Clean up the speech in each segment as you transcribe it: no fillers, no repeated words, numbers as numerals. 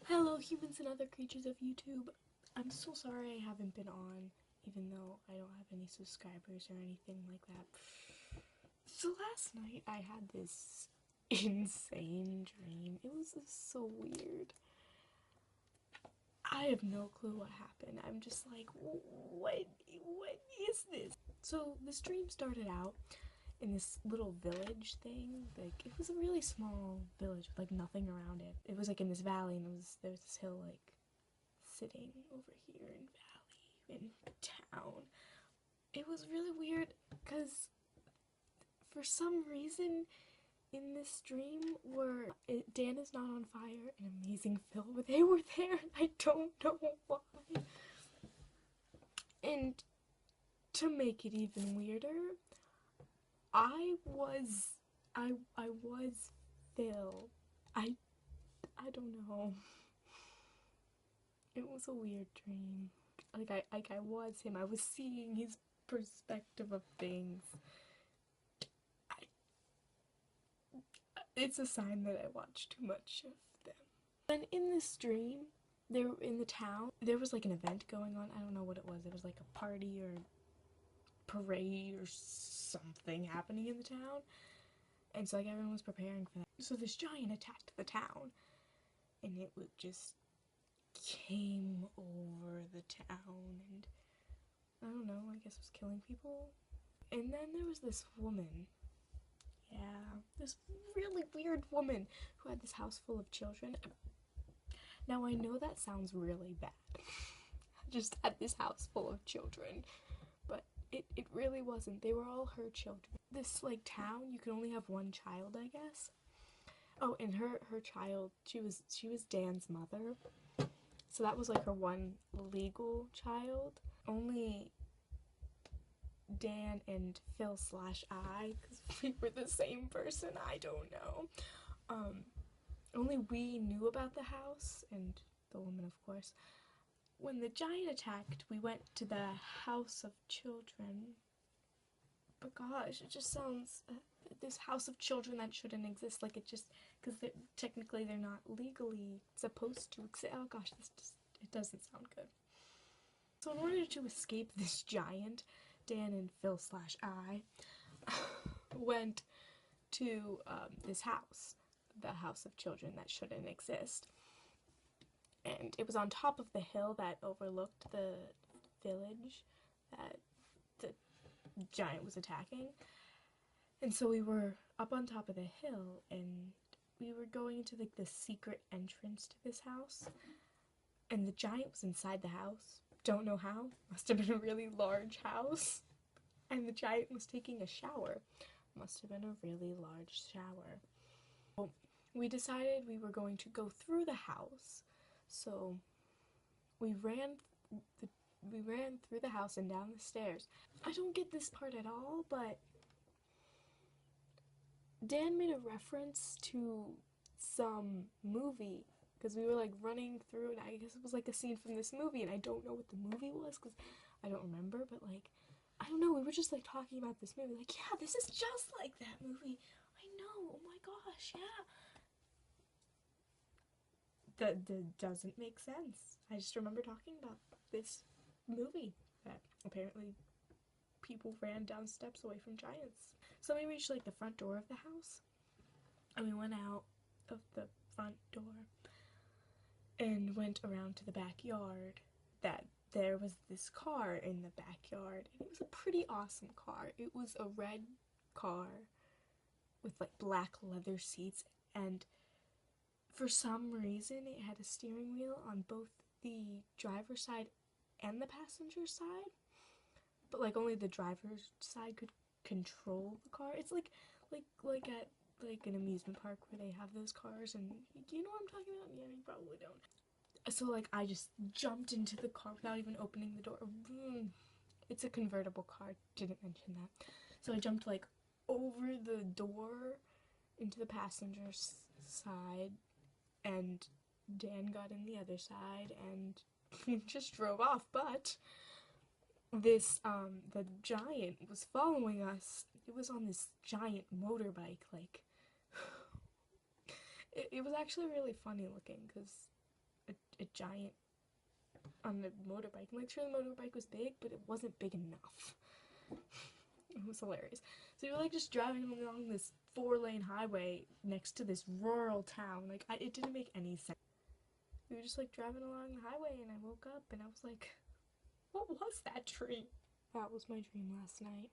Hello humans and other creatures of YouTube. I'm so sorry I haven't been on, even though I don't have any subscribers or anything like that. So last night I had this insane dream. It was so weird. I have no clue what happened. I'm just like, what is this? So this dream started out in this little village thing. Like, it was a really small village with like nothing around it. It was like in this valley, and there was this hill like sitting over here in valley in town. It was really weird because for some reason in this dream where Dan is not on fire and Amazing Phil, they were there and I don't know why. And to make it even weirder, I was Phil. I don't know. It was a weird dream. I was him. I was seeing his perspective of things. It's a sign that I watch too much of them. And in this dream, there in the town, there was like an event going on. I don't know what it was. It was like a party or parade or something happening in the town. And so like everyone was preparing for that. So this giant attacked the town. And it would just came over the town and I don't know, I guess was killing people. And then there was this woman. Yeah, this really weird woman who had this house full of children. Now I know that sounds really bad. Just had this house full of children. But it really wasn't. They were all her children. This like town, you can only have one child, I guess. Oh, and her child, she was Dan's mother. So that was like her one legal child. Only Dan and Phil / I, because we were the same person, I don't know. Only we knew about the house, and the woman, of course. When the giant attacked, we went to the house of children. But gosh, it just sounds, this house of children that shouldn't exist, like it just, because technically they're not legally supposed to exist. Oh gosh, it doesn't sound good. So in order to escape this giant, Dan and Phil / I went to this house, the house of children that shouldn't exist. And it was on top of the hill that overlooked the village that the giant was attacking. And so we were up on top of the hill and we were going into like the secret entrance to this house. And the giant was inside the house. Don't know how. Must have been a really large house. And the giant was taking a shower. Must have been a really large shower. Well, we decided we were going to go through the house. So we ran through the house and down the stairs. I don't get this part at all, but Dan made a reference to some movie because we were like running through and I guess it was like a scene from this movie and I don't know what the movie was because I don't remember, but like I don't know, we were just like talking about this movie like, yeah, this is just like that movie. I know, oh my gosh, yeah. That doesn't make sense. I just remember talking about this movie that apparently people ran down steps away from giants. So we reached like the front door of the house and we went out of the front door and went around to the backyard. That there was this car in the backyard and it was a pretty awesome car. It was a red car with like black leather seats, and for some reason it had a steering wheel on both the driver's side and the passenger side, but like only the driver's side could control the car. It's like at like an amusement park where they have those cars, and you know what I'm talking about? Yeah, you probably don't. So like I just jumped into the car without even opening the door. It's a convertible car, didn't mention that. So I jumped like over the door into the passenger's side, and Dan got in the other side and just drove off. But this the giant was following us. It was on this giant motorbike. Like it was actually really funny looking because a giant on the motorbike. I'm like, sure, the motorbike was big, but it wasn't big enough. It was hilarious. So we were like just driving along this 4-lane highway next to this rural town. Like, it didn't make any sense. We were just like driving along the highway, and I woke up and I was like, what was that dream? That was my dream last night.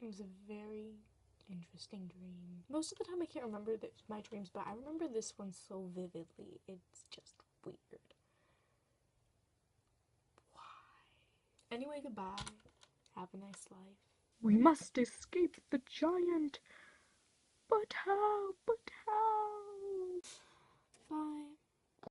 It was a very interesting dream. Most of the time I can't remember my dreams, but I remember this one so vividly. It's just weird. Why? Anyway, goodbye. Have a nice life. We must escape the giant. But how? But how? Bye.